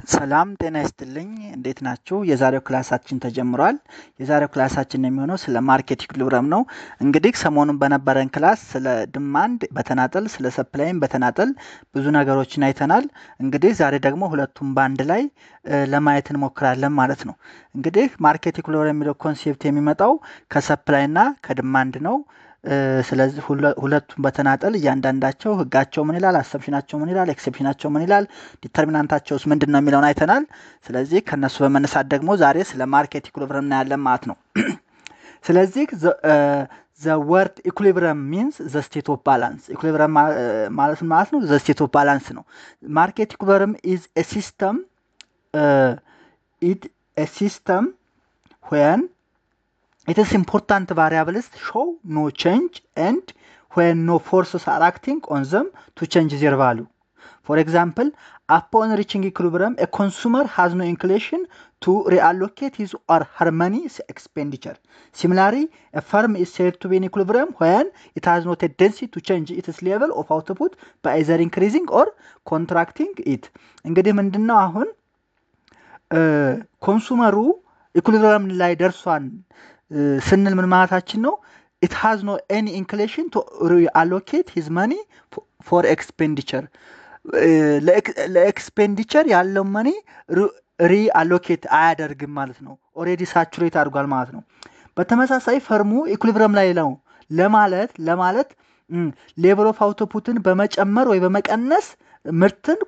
ሰላም ጤና ይስጥልኝ እንዴት ናችሁ? የዛሬው ክላሳችን ተጀምሯል። የዛሬው ክላሳችን የሚሆነው ስለ ማርኬት ኢኩሊብረም ነው። እንግዲህ ሰሞኑን በነበረን ክላስ ስለ ዲማንድ በተናጠል ስለ ሰፕላይም በተናጠል ብዙ ነገሮችን አይተናል። እንግዲህ ዛሬ ደግሞ ሁለቱም በአንድ ላይ ለማየት እንሞክራለን ማለት ነው። እንግዲህ ማርኬት ኢኩሊብረም የሚለው ኮንሴፕት የሚመጣው ከሰፕላይ እና ከዲማንድ ነው። ስለዚህ ሁለቱም በተናጠል እያንዳንዳቸው ህጋቸው ምን ይላል፣ አሰምሽናቸው ምን ይላል፣ ኤክሴፕሽናቸው ምን ይላል፣ ዲተርሚናንታቸውስ ምንድነው የሚለውን አይተናል። ስለዚህ ከነሱ በመነሳት ደግሞ ዛሬ ስለ ማርኬት ኢኩሊብረም እናያለን ማለት ነው። ስለዚህ the word equilibrium means the state of balance. equilibrium ማለት ነው the state of balance ነው። market equilibrium is a system when it is important variables show no change and when no forces are acting on them to change their value. For example, upon reaching equilibrium, a consumer has no inclination to reallocate his or her money expenditure. Similarly, a firm is said to be in equilibrium when it has no tendency to change its level of output by either increasing or contracting it. እንግዲህ ምንድነው አሁን ኮንሱመሩ ኢኩሊብሪየም ላይ ደርሷል ስንል ምን ማለታችን ነው? it has no any inclination to reallocate his money for expenditure. ለኤክስፔንዲቸር ያለው መኒ ሪአሎኬት አያደርግም ማለት ነው። ኦሬዲ ሳቹሬት አድርጓል ማለት ነው። በተመሳሳይ ፈርሙ ኢኩሊብሪየም ላይ ነው ለማለት ሌቨል ኦፍ አውትፑትን በመጨመር ወይ በመቀነስ ምርትን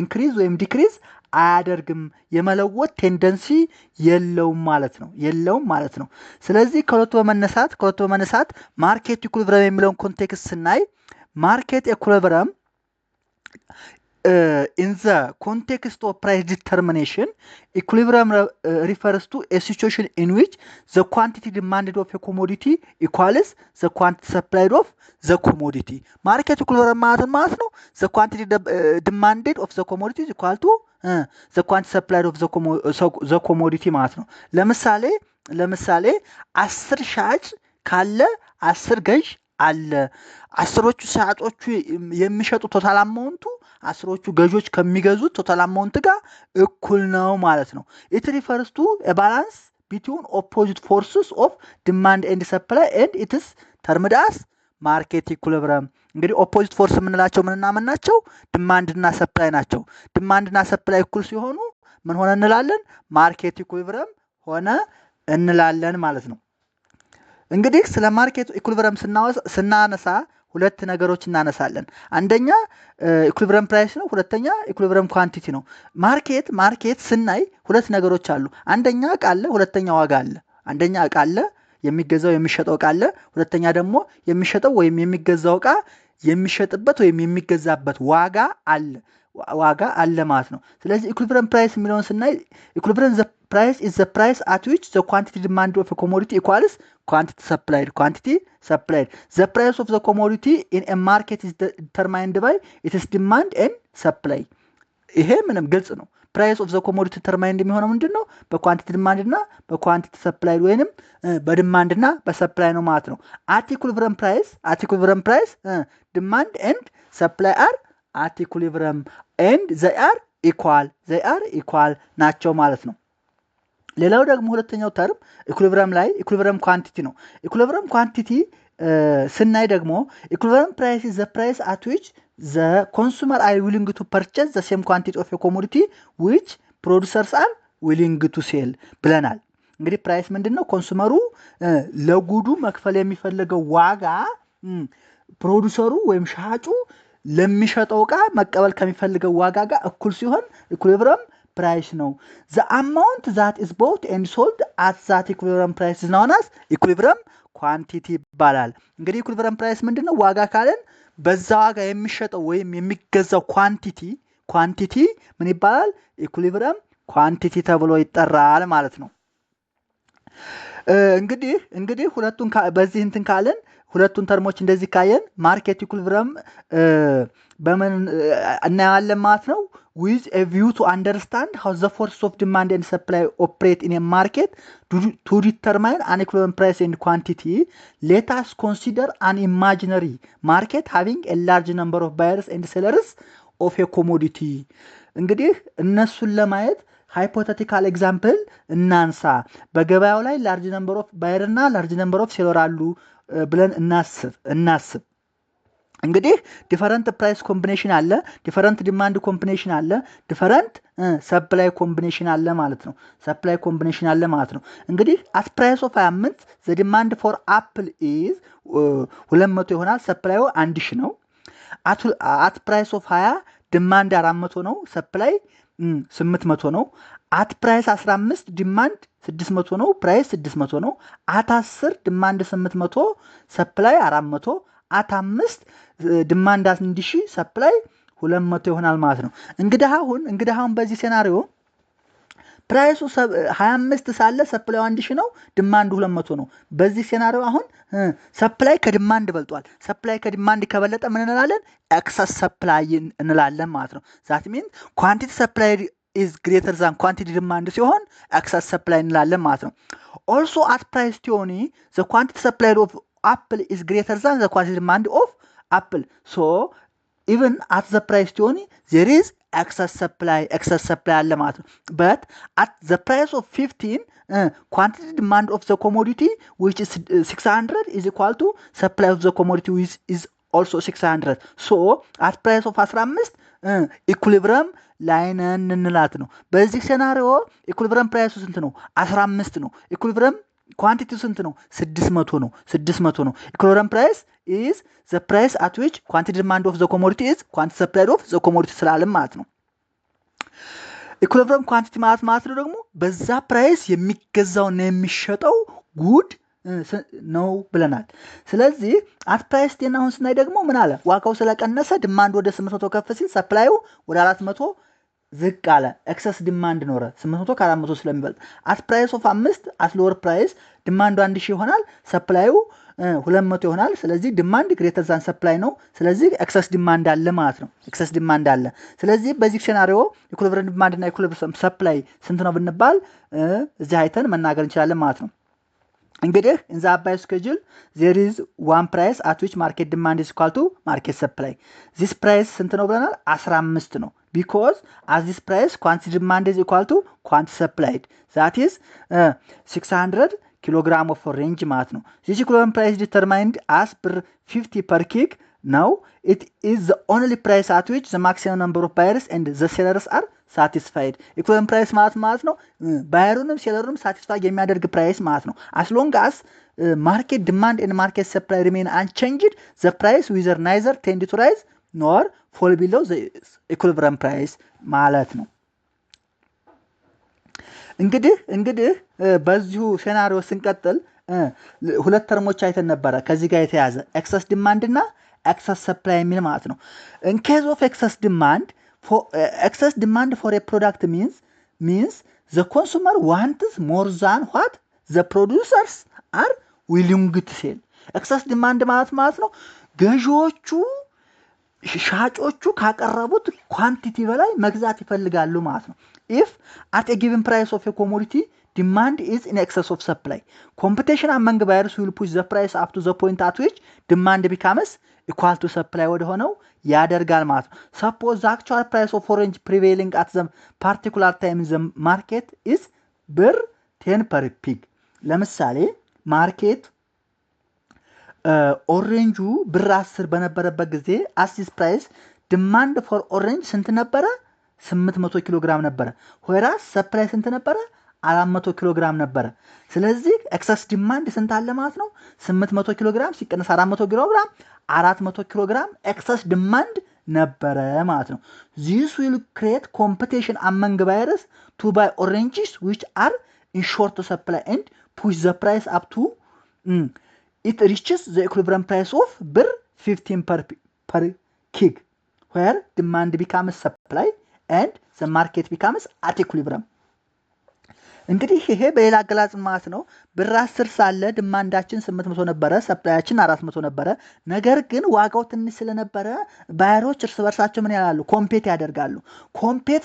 ኢንክሪዝ ወይም ዲክሪዝ አያደርግም፣ የመለወጥ ቴንደንሲ የለውም ማለት ነው። ስለዚህ ከሁለቱ በመነሳት ማርኬት ኢኩሊብሪየም የሚለውን ኮንቴክስት ስናይ ማርኬት ኢኩሊብሪየም in the context of price determination, equilibrium refers to a situation in which the quantity demanded of a commodity equals the quantity supplied of the commodity. Market equilibrium ማለት ነው the quantity demanded of the commodity is equal to the quantity supplied of the commodity ማለት ነው። ለምሳሌ 10 ሻጭ ካለ 10 ገዥ አለ። አስሮቹ ሻጮቹ የሚሸጡ ቶታል አማውንቱ አስሮቹ ገዦች ከሚገዙት ቶታል አማውንት ጋር እኩል ነው ማለት ነው። it refers to a balance between opposite forces of demand and supply and it is termed as market equilibrium. እንግዲህ ኦፖዚት ፎርስ የምንላቸው ምንና ናቸው? ዲማንድ እና ሰፕላይ ናቸው። ዲማንድ እና ሰፕላይ እኩል ሲሆኑ ምን ሆነ እንላለን? ማርኬት ኢኩሊብሪየም ሆነ እንላለን ማለት ነው። እንግዲህ ስለ ማርኬት ኢኩሊብሪየም ስናነሳ ሁለት ነገሮች እናነሳለን። አንደኛ ኢኩሊብሪየም ፕራይስ ነው፣ ሁለተኛ ኢኩሊብሪየም ኳንቲቲ ነው። ማርኬት ስናይ ሁለት ነገሮች አሉ። አንደኛ እቃ አለ፣ ሁለተኛ ዋጋ አለ። አንደኛ እቃ አለ፣ የሚገዛው የሚሸጠው እቃ አለ። ሁለተኛ ደግሞ የሚሸጠው ወይም የሚገዛው እቃ የሚሸጥበት ወይም የሚገዛበት ዋጋ አለ ማለት ነው። ስለዚህ ኢኩሊብሪየም ፕራይስ የሚለውን ስናይ ኢኩሊብሪየም price is the price at which the quantity demanded of a commodity equals quantity supplied. The price of the commodity in a market is determined by its demand and supply. ይሄ ምንም ግልጽ ነው። price of the commodity determined የሚሆነው ምንድነው? በኳንቲቲ ዲማንድ እና በኳንቲቲ ሰፕላይ ወይንም በዲማንድ እና በሰፕላይ ነው ማለት ነው። at equilibrium price demand and supply are at equilibrium and they are equal ናቸው ማለት ነው። ሌላው ደግሞ ሁለተኛው ተርም ኢኩሊብሪየም ኳንቲቲ ነው። ኢኩሊብሪየም ኳንቲቲ ስናይ ደግሞ ኢኩሊብሪየም ፕራይስ is the price at which the consumer are willing to purchase the same quantity of a commodity which producers are willing to sell ብለናል። እንግዲህ ፕራይስ ምንድነው? ኮንሱመሩ ለጉዱ መክፈል የሚፈልገው ዋጋ ፕሮዲውሰሩ ወይም ሻጩ ለሚሸጠው ዕቃ መቀበል ከሚፈልገው ዋጋ ጋር እኩል ሲሆን ኢኩሊብሪየም price ነው። the amount that is bought and sold at that equilibrium price is known as equilibrium quantity ይባላል። እንግዲህ equilibrium price ምንድነው? ዋጋ ካለን በዛ ዋጋ የሚሸጠው ወይም የሚገዛው ኳንቲቲ ምን ይባላል? equilibrium quantity ተብሎ ይጠራል ማለት ነው። እንግዲህ በዚህ እንትን ካለን ሁለቱን ተርሞች እንደዚህ ካየን ማርኬት ኢኩሊብሪየም በምን እናያለን ማለት ነው። with a view to understand how the forces of demand and supply operate in a market to determine an equilibrium price and quantity, let us consider an imaginary market having a large number of buyers and sellers of a commodity. እንግዲህ እነሱን ለማየት ሃይፖቴቲካል ኤግዛምፕል እናንሳ። በገበያው ላይ ላርጅ ነምበር ኦፍ ባየር እና ላርጅ ነምበር ኦፍ ሴለር አሉ ብለን እናስብ። እንግዲህ ዲፈረንት ፕራይስ ኮምቢኔሽን አለ፣ ዲፈረንት ዲማንድ ኮምቢኔሽን አለ፣ ዲፈረንት ሰፕላይ ኮምቢኔሽን አለ ማለት ነው። ሰፕላይ ኮምቢኔሽን አለ ማለት ነው። እንግዲህ አት ፕራይስ ኦፍ 25 ዘ ዲማንድ ፎር አፕል ኢዝ 200 ይሆናል። ሰፕላዩ 1000 ነው። አት ፕራይስ ኦፍ 20 ዲማንድ 400 ነው። ሰፕላይ 800 ነው። አት ፕራይስ 15 ዲማንድ 600 ነው። ፕራይስ 600 ነው። አት 10 ዲማንድ 800 ሰፕላይ 400 አት 5 ዲማንድ 1000 ሰፕላይ 200 ይሆናል ማለት ነው። እንግዲህ አሁን በዚህ ሴናሪዮ ፕራይሱ 25 ሳለ ሰፕላዩ 1000 ነው፣ ዲማንዱ 200 ነው። በዚህ ሴናሪዮ አሁን ሰፕላይ ከዲማንድ በልጧል። ሰፕላይ ከዲማንድ ከበለጠ ምን እንላለን? ኤክሰስ ሰፕላይ እንላለን ማለት ነው። ዛት ሚንስ ኳንቲቲ ሰፕላይ ኢዝ ግሬተር ዛን ኳንቲቲ ዲማንድ ሲሆን ኤክሰስ ሰፕላይ እንላለን ማለት ነው። ኦልሶ አት ፕራይስ ቲዮኒ ዘ ኳንቲቲ ሰፕላይ ኦፍ አፕል ኢዝ ግሬተር ዛን ዘ ኳንቲቲ ዲማንድ ኦፍ አፕል ሶ ኢቨን አት ዘ ፕራይስ ቲዮኒ ዜር ኢዝ excess supply አለ ማለት ነው። but at the price of 15 quantity demand of the commodity which is 600 is equal to supply of the commodity which is also 600 so at price of 15 ኢኩሊብረም ላይ ነን እንላት ነው። በዚህ ሴናሪዮ ኢኩሊብረም ፕራይሱ ስንት ነው? 15 ነው። ኢኩሊብረም ኳንቲቲው ስንት ነው? 600 ነው። ኢኩሊብረም ፕራይስ is the price at which quantity demand of the commodity is quantity supply of the commodity ስላለም ማለት ነው። ኢኩሊብረም ኳንቲቲ ማለት ነው ደግሞ በዛ ፕራይስ የሚገዛውና የሚሸጠው ጉድ ነው ብለናል። ስለዚህ አት ፕራይስ ቴን አሁን ስናይ ደግሞ ምን አለ? ዋጋው ስለቀነሰ ዲማንድ ወደ 800 ከፍ ሲል ሰፕላዩ ወደ 400 ዝቅ አለ። ኤክሰስ ዲማንድ ኖረ 800 ከ400 ስለሚበልጥ አት ፕራይስ ኦፍ 5 አት ሎወር ፕራይስ ዲማንዱ 1000 ይሆናል፣ ሰፕላዩ 200 ይሆናል። ስለዚህ ዲማንድ ግሬተር ዛን ሰፕላይ ነው። ስለዚህ ኤክሰስ ዲማንድ አለ ማለት ነው። ኤክሰስ ዲማንድ አለ። ስለዚህ በዚህ ሴናሪዮ ኢኩሊብረም ዲማንድ እና ኢኩሊብረም ሰፕላይ ስንት ነው ብንባል እዚህ አይተን መናገር እንችላለን ማለት ነው። እንግዲህ in the Abai schedule there is one price at which market demand is equal to market supply. This price ስንት ነው ብለናል? 15 ነው። because as this price quantity demand is equal to quantity supplied, that is 600 kilogram of orange ማለት ነው። this equivalent price determined as per 50 per kg. Now it is the only price at which the maximum number of buyers and the sellers are satisfied. equivalent price ማለት ነው ባየሩንም ሴለሩንም ሳቲስፋይ የሚያደርግ ፕራይስ ማለት ነው። as long as market demand and market supply remain unchanged, the price will neither tend to rise nor fall below the equilibrium price ማለት ነው። እንግዲህ በዚሁ ሴናሪዮ ስንቀጥል ሁለት ተርሞች አይተን ነበረ ከዚህ ጋር የተያዘ ኤክሰስ ዲማንድ እና ኤክሰስ ሰፕላይ የሚል ማለት ነው። in case of excess demand for a product means the consumer wants more than what the producers are willing to sell. excess demand ማለት ነው ገዢዎቹ ሻጮቹ ካቀረቡት ኳንቲቲ በላይ መግዛት ይፈልጋሉ ማለት ነው። if at a given price of a commodity demand is in excess of supply, competition among buyers will push the price up to the point at which demand becomes equal to supply ወደ ሆነው ያደርጋል ማለት ነው። suppose the actual price of orange prevailing at the particular time in the market is ብር 10 per pig. ለምሳሌ ማርኬት ኦሬንጁ ብር 10 በነበረበት ጊዜ አሲስ ፕራይስ ዲማንድ ፎር ኦሬንጅ ስንት ነበረ? 800 ኪሎ ግራም ነበረ። whereas ሰፕላይ ስንት ነበረ? 400 ኪሎ ግራም ነበረ። ስለዚህ ኤክሰስ ዲማንድ ስንት አለ ማለት ነው? 800 ኪሎ ግራም ሲቀነስ 400 ኪሎ ግራም 400 ኪሎ ግራም ኤክሰስ ዲማንድ ነበረ ማለት ነው። this will create competition among buyers to buy oranges which are in short supply and push the price up to it reaches the equilibrium price of ብር 15 per kg where demand becomes supply and the market becomes at equilibrium. እንግዲህ ይሄ በሌላ አገላለጽ ማለት ነው ብር 10 ሳለ ዲማንዳችን 800 ነበረ፣ ሰፕላያችን 400 ነበረ። ነገር ግን ዋጋው ትንሽ ስለነበረ ባየሮች እርስ በርሳቸው ምን ያላሉ? ኮምፔት ያደርጋሉ። ኮምፔት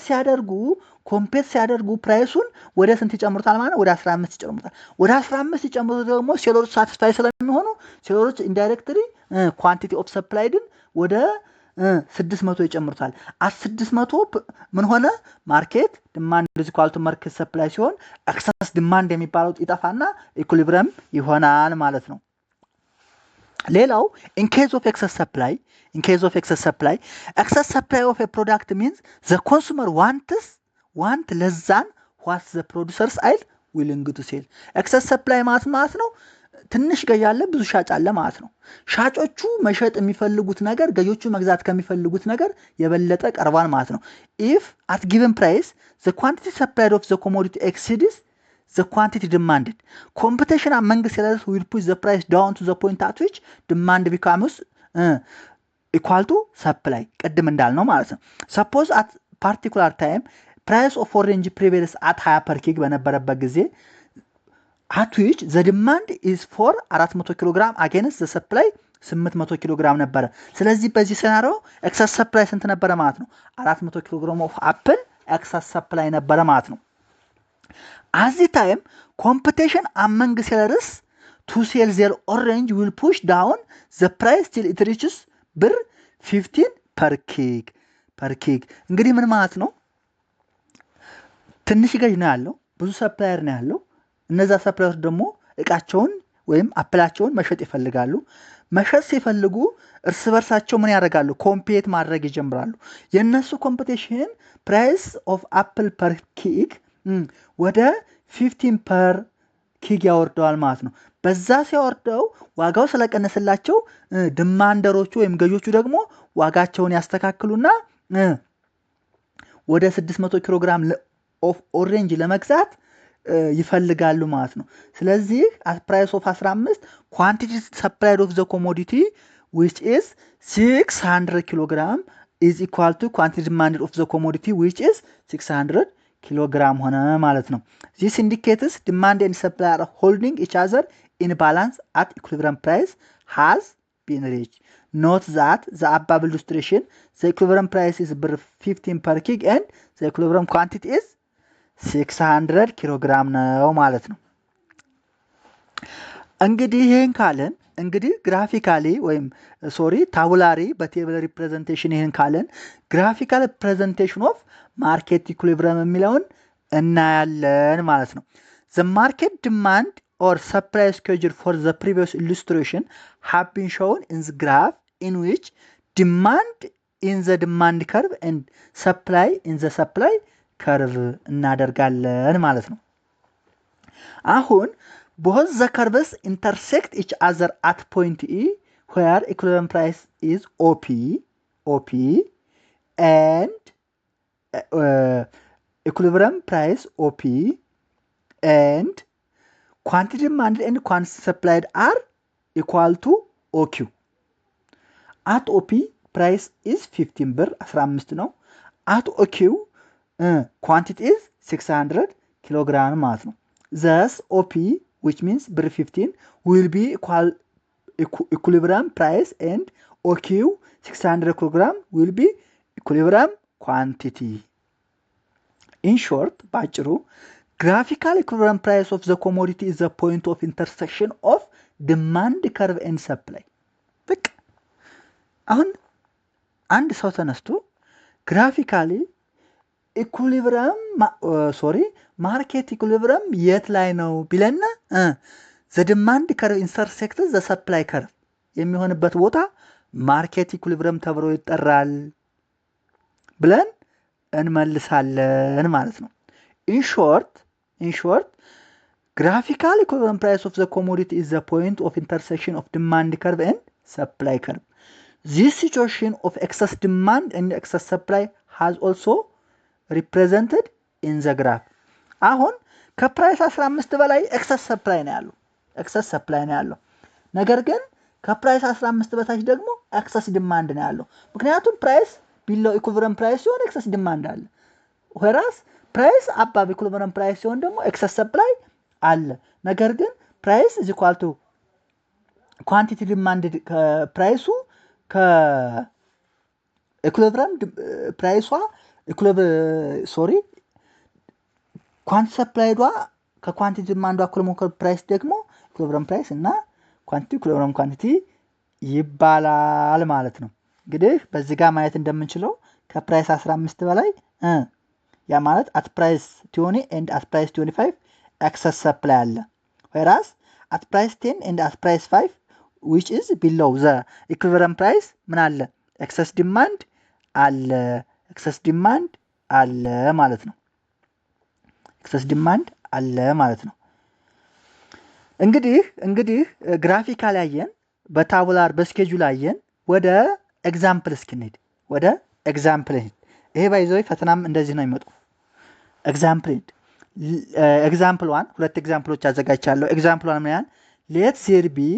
ሲያደርጉ ፕራይሱን ወደ ስንት ይጨምሩታል ማለት ነው? ወደ 15 ይጨምሩታል። ወደ 15 ሲጨምሩት ደግሞ ሴለሮች ሳቲስፋይ ስለሚሆኑ ሴለሮች ኢንዳይሬክትሊ ኳንቲቲ ኦፍ ሰፕላይድን ወደ 600 ይጨምሩታል። 600 ምን ሆነ? ማርኬት ዲማንድ ኢዝ ኢኳል ቱ ማርኬት ሰፕላይ ሲሆን ኤክሰስ ዲማንድ የሚባለው ይጠፋና ኢኩሊብሪየም ይሆናል ማለት ነው። ሌላው in case of excess supply excess supply of a product means the consumer want less than what the producers are willing to sell. excess supply ማለት ነው ትንሽ ገዢ አለ ብዙ ሻጭ አለ ማለት ነው። ሻጮቹ መሸጥ የሚፈልጉት ነገር ገዢዎቹ መግዛት ከሚፈልጉት ነገር የበለጠ ቀርቧል ማለት ነው። if at given price the quantity supplied of the commodity exceeds the quantity demanded, competition among sellers will push the price down to the point at which demand becomes equal to supply ቀድም እንዳልነው ማለት ነው። suppose at particular time price of orange prevails at 20 per kg በነበረበት ጊዜ at which the demand is for 400 kg against the supply 800 kg ነበረ። ስለዚህ በዚህ ሴናሪዮ excess supply ስንት ነበረ ማለት ነው? 400 kg of apple excess supply ነበረ ማለት ነው። At the time, competition among sellers to sell their orange will push down the price till it reaches ብር 15 per kg እንግዲህ ምን ማለት ነው? ትንሽ ገዥ ነው ያለው፣ ብዙ ሰፕላየር ነው ያለው። እነዛ ሰፕላየሮች ደግሞ እቃቸውን ወይም አፕላቸውን መሸጥ ይፈልጋሉ። መሸጥ ሲፈልጉ እርስ በርሳቸው ምን ያደርጋሉ? ኮምፒት ማድረግ ይጀምራሉ። የነሱ ኮምፒቲሽን ፕራይስ ኦፍ አፕል ፐር ኪግ ወደ 15 ፐር ኪግ ያወርደዋል ማለት ነው። በዛ ሲያወርደው ዋጋው ስለቀነሰላቸው ዲማንደሮቹ ወይም ገዢዎቹ ደግሞ ዋጋቸውን ያስተካክሉና ወደ 600 ኪሎ ግራም ኦፍ ኦሬንጅ ለመግዛት ይፈልጋሉ ማለት ነው። ስለዚህ at price of 15 quantity supplied of the commodity which is 600 kilogram is equal to quantity demanded of the commodity which is 600 kilogram ሆነ ማለት ነው። This indicates demand and supply are holding each other in balance at equilibrium price has been reached. Note that the above illustration the equilibrium price is 15 per kg and the equilibrium quantity is 600 kilogram ነው ማለት ነው። እንግዲህ ይሄን ካለን እንግዲህ ግራፊካሊ ወይም ታቡላሪ በቴብል ሪፕሬዘንቴሽን ይሄን ካለን ግራፊካል ሪፕሬዘንቴሽን ኦፍ ማርኬት ኢኩሊብሪየም የሚለውን እናያለን ማለት ነው። The market demand or supply schedule for the previous illustration have been shown in the graph in which demand in the demand curve and supply in the supply curve እናደርጋለን ማለት ነው። አሁን both the curves intersect each other at point E where equilibrium price is OP and equilibrium price OP and quantity demanded and quantity supplied are equal to OQ. At OP price is 15 ብር 15 ነው። at OQ quantity is 600 kilogram ማለት ነው። Thus OP which means ብር 15 will be equilibrium price and OQ 600 kilogram will be equilibrium quantity. In short, ባጭሩ graphical equilibrium price of the commodity is the point of intersection of demand curve and supply. በቃ አሁን አንድ ሰው ተነስቶ ግራፊካሊ ኢኩሊብሪየም ማርኬት ኢኩሊብሪየም የት ላይ ነው ቢለና the demand curve intersects the supply curve የሚሆንበት ቦታ ማርኬት ኢኩሊብሪየም ተብሎ ይጠራል ብለን እንመልሳለን ማለት ነው። In short, graphical equilibrium price of the commodity is the point of intersection of demand curve and supply curve. This situation of excess demand and excess supply has also represented in the graph. አሁን ከፕራይስ 15 በላይ ኤክሰስ ሰፕላይ ነው ያለው። ነገር ግን ከፕራይስ 15 በታች ደግሞ ኤክሰስ ዲማንድ ነው ያለው። ምክንያቱም ፕራይስ ቢሎ ኢኩሊብሪየም ፕራይስ ሲሆን ኤክሰስ ዲማንድ አለ። whereas ፕራይስ አባብ ኢኩሊብሪየም ፕራይስ ሲሆን ደግሞ ኤክሰስ ሰፕላይ አለ። ነገር ግን ፕራይስ is equal to quantity demanded ከፕራይሱ ከኢኩሊብሪየም ፕራይሷ ኳንቲቲ ሰፕላይዷ ከኳንቲቲ ዲማንዷ እኩል መሆን ፕራይስ ደግሞ ኢኩሊብሪየም ፕራይስ እና ኳንቲቲ ኢኩሊብሪየም ኳንቲቲ ይባላል ማለት ነው። እንግዲህ በዚህ ጋር ማየት እንደምንችለው ከፕራይስ 15 በላይ ያ ማለት at price 20 and at price 25 excess supply አለ whereas at price 10 and at price 5 which is below the equivalent price ምን አለ excess demand አለ ማለት ነው excess demand አለ ማለት ነው እንግዲህ ግራፊካል ያየን በታቡላር በስኬጁል ያየን ወደ ኤግዛምፕል እስኪንሄድ ወደ ኤግዛምፕል ይሄ ባይዘው ፈተናም እንደዚህ ነው የሚመጣው ኤግዛምፕል 1 ሁለት ኤግዛምፕሎች አዘጋጅቻለሁ ኤግዛምፕል 1 ማለት let there be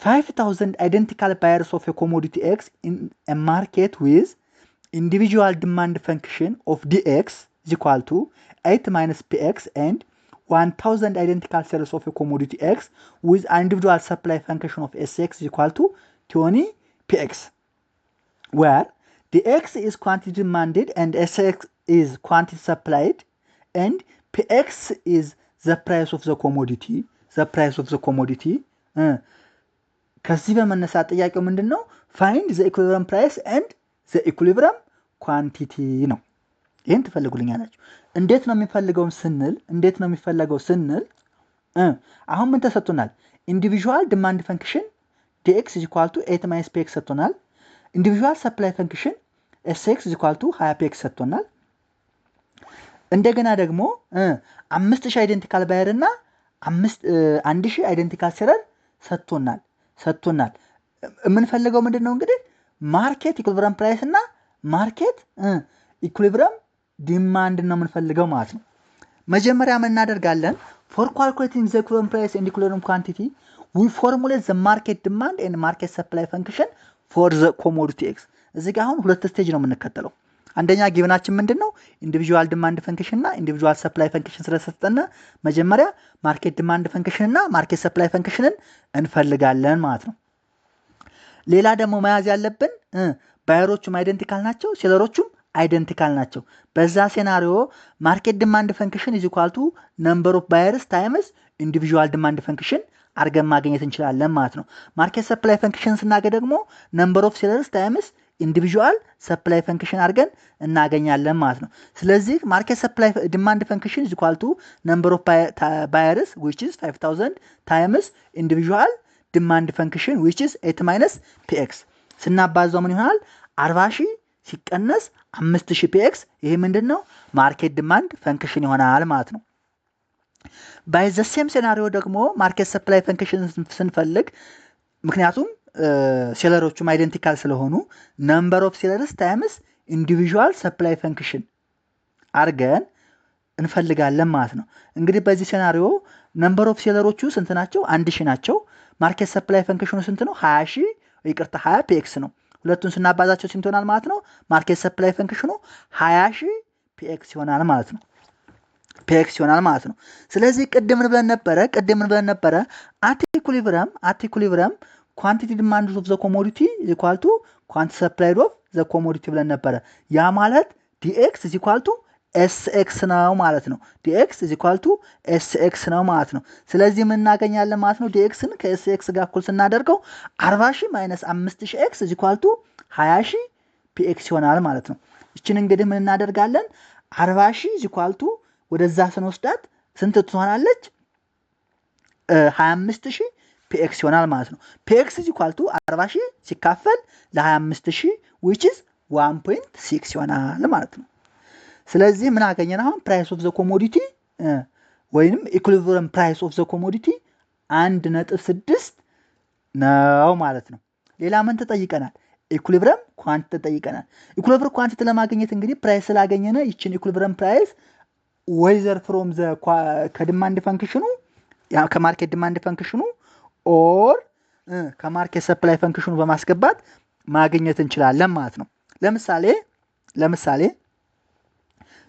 5000 identical buyers of a commodity X in a market with individual demand function of dx is equal to 8 minus px and 1000 identical sellers of a commodity X with an individual supply function of Sx is equal to 20 px where dx is quantity demanded and Sx is quantity supplied and px is the price of the commodity ከዚህ በመነሳት ጥያቄው ምንድነው find the equilibrium price and the equilibrium quantity ነው ይሄን ትፈልጉልኛላችሁ እንዴት ነው የሚፈልገው ስንል አሁን ምን ተሰጥቶናል individual demand function dx is equal to 8 minus px ሰጥቶናል individual supply function sx is equal to 20 px ሰጥቶናል እንደገና ደግሞ 5000 አይደንቲካል ባየር እና 1000 አይደንቲካል ሴለር ሰጥቶናል የምንፈልገው ምንድነው እንግዲህ ማርኬት ኢኩሊብሪየም ፕራይስ እና ማርኬት ኢኩሊብሪየም ዲማንድ ነው የምንፈልገው ማለት ነው መጀመሪያ ምን እናደርጋለን for calculating the equilibrium price and equilibrium quantity we formulate the market demand and market supply function for the commodity X እዚህ ጋር አሁን ሁለት ስቴጅ ነው የምንከተለው አንደኛ ጊቭናችን ምንድነው ኢንዲቪጁዋል ዲማንድ ፈንክሽን እና ኢንዲቪጁዋል ሰፕላይ ፈንክሽን ስለሰጠና መጀመሪያ ማርኬት ዲማንድ ፈንክሽን እና ማርኬት ሰፕላይ ፈንክሽንን እንፈልጋለን ማለት ነው ሌላ ደግሞ መያዝ ያለብን ባየሮቹም አይደንቲካል ናቸው ሴለሮቹም አይደንቲካል ናቸው በዛ ሴናሪዮ ማርኬት ዲማንድ ፈንክሽን is equal to number of buyers times individual demand function አርገን ማግኘት እንችላለን ማለት ነው ማርኬት ሰፕላይ ፈንክሽን ስናገኝ ደግሞ number of sellers times individual supply function አርገን እናገኛለን ማለት ነው ስለዚህ ማርኬት ሰፕላይ ዲማንድ ፈንክሽን is equal to number of buyers which is 5000 times individual demand function which is 8 minus px ስናባዛው ምን ይሆናል 40000 ሲቀነስ 5000 px ይሄ ምንድነው ማርኬት ዲማንድ ፈንክሽን ይሆናል ማለት ነው ባይ ዘ ሴም ሴናሪዮ ደግሞ ማርኬት ሰፕላይ ፈንክሽን ስንፈልግ ምክንያቱም ሴለሮቹም አይደንቲካል ስለሆኑ number of sellers times individual supply function አርገን እንፈልጋለን ማለት ነው እንግዲህ በዚህ ሴናሪዮ number of sellerዎቹ ስንት ናቸው 1000 ናቸው ማርኬት ሰፕላይ ፈንክሽኑ ስንት ነው 20000 ይቅርታ 20 px ነው ሁለቱን ስናባዛቸው ስንት ይሆናል ማለት ነው ማርኬት ሰፕላይ ፈንክሽኑ 20000 px ይሆናል ማለት ነው ስለዚህ ቅድም ብለን ነበረ at equilibrium quantity demand of the commodity is equal to quantity supplied of the commodity ብለን ነበረ ያ ማለት dx is equal to sx ነው ማለት ነው dx is equal to sx ነው ማለት ነው ስለዚህ ምን እናገኛለን ማለት ነው dx ን ከsx ጋር እኩል ስናደርገው 40000 5000x is equal to 20000 px ይሆናል ማለት ነው እቺን እንግዲህ ምን እናደርጋለን 40000 is equal to ወደዛ ስንወስዳት ስንት ትሆናለች 25000 px ይሆናል ማለት ነው px is equal to 40000 ሲካፈል ለ25000 which is 1.6 ይሆናል ማለት ነው ስለዚህ ምን አገኘን አሁን price of the commodity ወይንም equilibrium price of the commodity 1.6 ነው ማለት ነው ሌላ ምን ተጠይቀናል equilibrium quantity ተጠይቀናል equilibrium quantity ለማግኘት እንግዲህ price ስላገኘነ ይችን equilibrium price whether from the ከዲማንድ ፈንክሽኑ ከማርኬት ዲማንድ ፈንክሽኑ or ከማርኬት ሰፕላይ ፈንክሽኑ በማስገባት ማግኘት እንችላለን ማለት ነው ለምሳሌ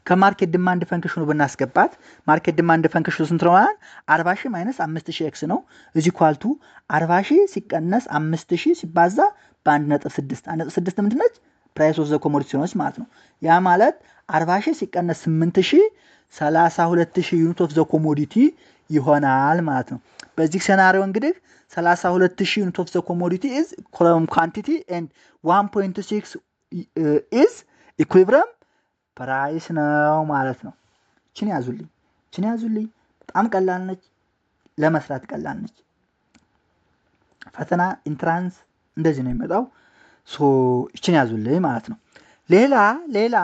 ከማርኬት ዲማንድ ፈንክሽኑ ብናስገባት ማርኬት ዲማንድ ፈንክሽኑ ስንት ነው 40000 5000x ነው is equal to 40000 ሲቀነስ 5000 ሲባዛ በ1.6 1.6 ምንድን ነች price of the commodity ነች ማለት ነው ያ ማለት 40000 ሲቀነስ 8000 32000 ዩኒት ኦፍ ዘ ኮሞዲቲ ይሆናል ማለት ነው በዚህ ሴናሪዮ እንግዲህ 32000 ዩኒት ኦፍ ዘ ኮሞዲቲ ኢዝ ኢኩሊብረም ኳንቲቲ ኤንድ 1.6 ኢዝ ኢኩሊብረም ፕራይስ ነው ማለት ነው። እችን ያዙልኝ። በጣም ቀላል ነች፣ ለመስራት ቀላል ነች። ፈተና ኢንትራንስ እንደዚህ ነው የሚመጣው። እችን ያዙልኝ ማለት ነው። ሌላ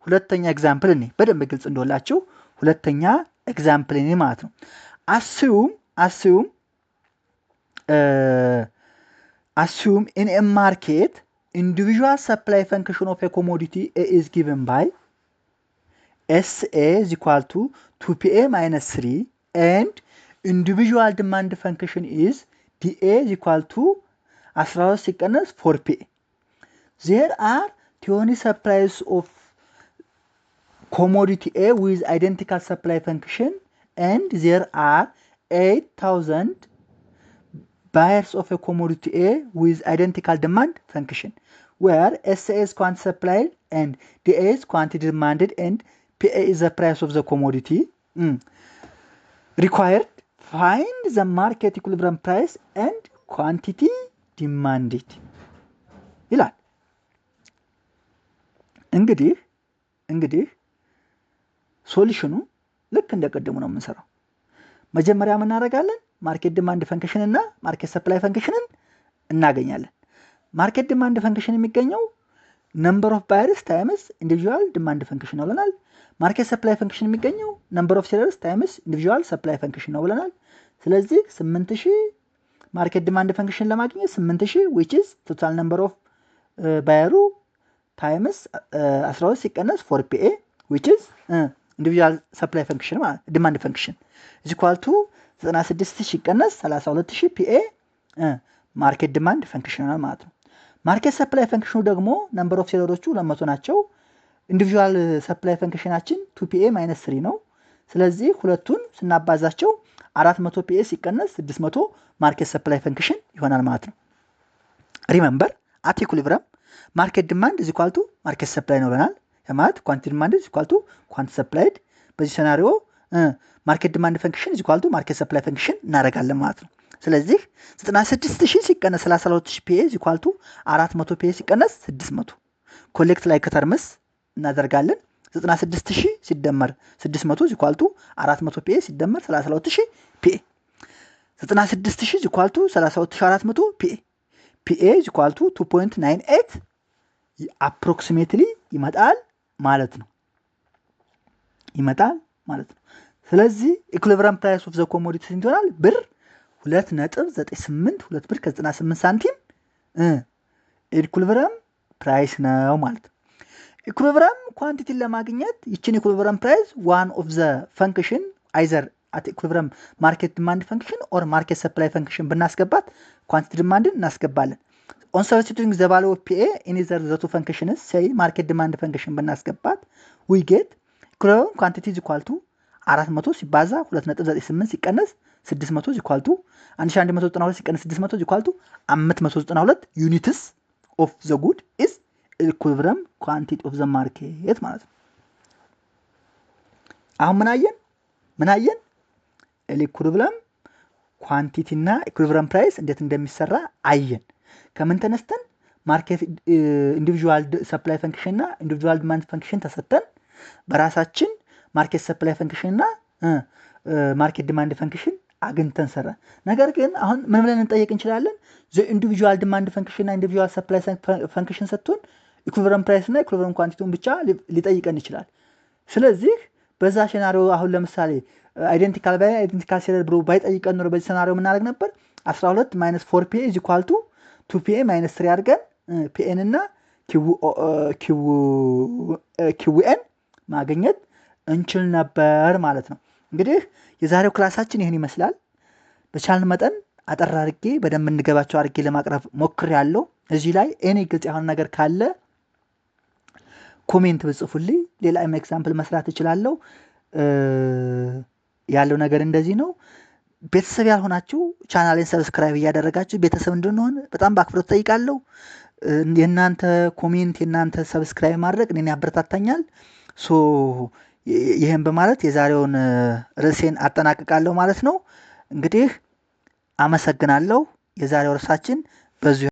ሁለተኛ ኤግዛምፕል እኔ በደንብ ግልጽ እንደወላችሁ ሁለተኛ ኤግዛምፕል እኔ ማለት ነው። assume in a market individual supply function of a commodity A is given by SA is equal to 2PA minus 3 and individual demand function is DA is equal to 12 ሲቀነስ 4PA. There are 20 supplies of commodity A with identical supply function and there are 8,000 buyers of a commodity A with identical demand function where SA is quantity supplied and DA is quantity demanded and PA is the price of the commodity. Required find the market equilibrium price and quantity demanded ይላል። እንግዲህ ሶሉሽኑ ልክ እንደቀደሙ ነው የምንሰራው። መጀመሪያ ምን እናደርጋለን? ማርኬት ዲማንድ ፈንክሽን እና ማርኬት ሰፕላይ ፈንክሽንን እናገኛለን። ማርኬት ዲማንድ ፈንክሽን የሚገኘው ነምበር ኦፍ ባየርስ ታይምስ ኢንዲቪጁዋል ዲማንድ ፈንክሽን ነው ብለናል። ማርኬት ሰፕላይ ፈንክሽን የሚገኘው ነምበር ኦፍ ሴለርስ ታይምስ ኢንዲቪጁዋል ሰፕላይ ፈንክሽን ነው ብለናል። ስለዚህ 8000 ማርኬት ዲማንድ ፈንክሽን ለማግኘት 8000 which is total number of ባየሩ ታይምስ 12 ሲቀነስ 4PA which is ኢንዲቪጁዋል ሰፕላይ ፈንክሽን ማለት ዲማንድ ፈንክሽን is equal to 96000 ሲቀነስ 32000 PA ማርኬት ዲማንድ ፈንክሽን ማለት ነው። ማርኬት ሰፕላይ ፈንክሽኑ ደግሞ ነምበር ኦፍ ሴለሮቹ 200 ናቸው። ኢንዲቪጁዋል ሰፕላይ ፈንክሽናችን 2PA minus 3 ነው። ስለዚህ ሁለቱን ስናባዛቸው 400 PA ሲቀነስ 600 ማርኬት ሰፕላይ ፈንክሽን ይሆናል ማለት ነው። ሪሜምበር አት ኢኩሊብረም ማርኬት ዲማንድ is equal to ማርኬት ሰፕላይ ነው ብለናል። ማለት ኳንቲቲ ዲማንድ is equal to ኳንቲቲ ሰፕላይድ። በዚህ ሴናሪዮ ማርኬት ዲማንድ ፈንክሽን is equal to ማርኬት ሰፕላይ ፈንክሽን እናደርጋለን ማለት ነው። ስለዚህ 96000 ሲቀነስ 32000 PA is equal to 400 PA ሲቀነስ 600 ኮሌክት ላይ ከተርምስ እናደርጋለን። 96000 ሲደመር 600 is equal to 400 PA ሲደመር 32000 PA 96000 is equal to 32400 PA PA is equal to 2.98 አፕሮክሲሜትሊ ይመጣል ማለት ነው። ስለዚህ ኢኩሊብረም ፕራይስ ኦፍ ዘ ኮሞዲቲ ስንት ይሆናል? ብር 2.98 2 ብር ከ98 ሳንቲም ኢኩሊብረም ፕራይስ ነው ማለት ነው። ኢኩሊብረም ኳንቲቲን ለማግኘት ይችን ኢኩሊብረም ፕራይስ ዋን ኦፍ ዘ ፈንክሽን አይዘር አት ኢኩሊብረም ማርኬት ዲማንድ ፈንክሽን ኦር ማርኬት ሰፕላይ ፈንክሽን ብናስገባት ኳንቲቲ ዲማንድን እናስገባለን። on substituting the value of PA in either the two functions say market demand function ብናስገባት we get ኢኩሊብረም ኳንቲቲ is equal to 400 ሲባዛ 2.98 ሲቀነስ 600 is equal to 1192 ሲቀነስ 600 is equal to 592 units of the good is equilibrium quantity of the market ማለት ነው። አሁን ምን አየን? ኢኩሊብረም ኳንቲቲ እና ኢኩሊብረም ፕራይስ እንዴት እንደሚሰራ አየን። ከምን ተነስተን ማርኬት ኢንዲቪጁዋል ሰፕላይ ፈንክሽን እና ኢንዲቪጁዋል ዲማንድ ፈንክሽን ተሰጠን በራሳችን ማርኬት ሰፕላይ ፈንክሽን እና ማርኬት ዲማንድ ፈንክሽን አግኝተን ሰራ። ነገር ግን አሁን ምን ብለን እንጠይቅ እንችላለን? ኢንዲቪጁዋል ዲማንድ ፈንክሽን እና ኢንዲቪጁዋል ሰፕላይ ፈንክሽን ሰጥቶን ኢኩሊብረም ፕራይስ እና ኢኩሊብረም ኳንቲቲውን ብቻ ሊጠይቀን ይችላል። ስለዚህ በዛ ሴናሪዮ አሁን ለምሳሌ አይደንቲካል ባይ አይደንቲካል ሴለር ብሎ ባይጠይቀን ኖሮ በዚህ ሴናሪዮ ምን አደረግ ነበር? 12 - 4PA is equal to 2PA minus 3 አድርገን PN እና QN ማግኘት እንችል ነበር ማለት ነው። እንግዲህ የዛሬው ክላሳችን ይህን ይመስላል። በቻልን መጠን አጠር አድርጌ በደንብ እንገባቸው አድርጌ ለማቅረብ ሞክሬያለሁ። እዚህ ላይ እኔ ግልጽ ያልሆነ ነገር ካለ ኮሜንት ብጽፉልኝ ሌላ ኤግዛምፕል መስራት እችላለሁ። ያለው ነገር እንደዚህ ነው። ቤተሰብ ያልሆናችሁ ቻናሌን ሰብስክራይብ እያደረጋችሁ ቤተሰብ እንድንሆን በጣም በአክብሮት ጠይቃለሁ። የእናንተ ኮሜንት የእናንተ ሰብስክራይብ ማድረግ እኔን ያበረታታኛል። ይህን በማለት የዛሬውን ርዕሴን አጠናቅቃለሁ ማለት ነው። እንግዲህ አመሰግናለሁ። የዛሬው ርዕሳችን በዚሁ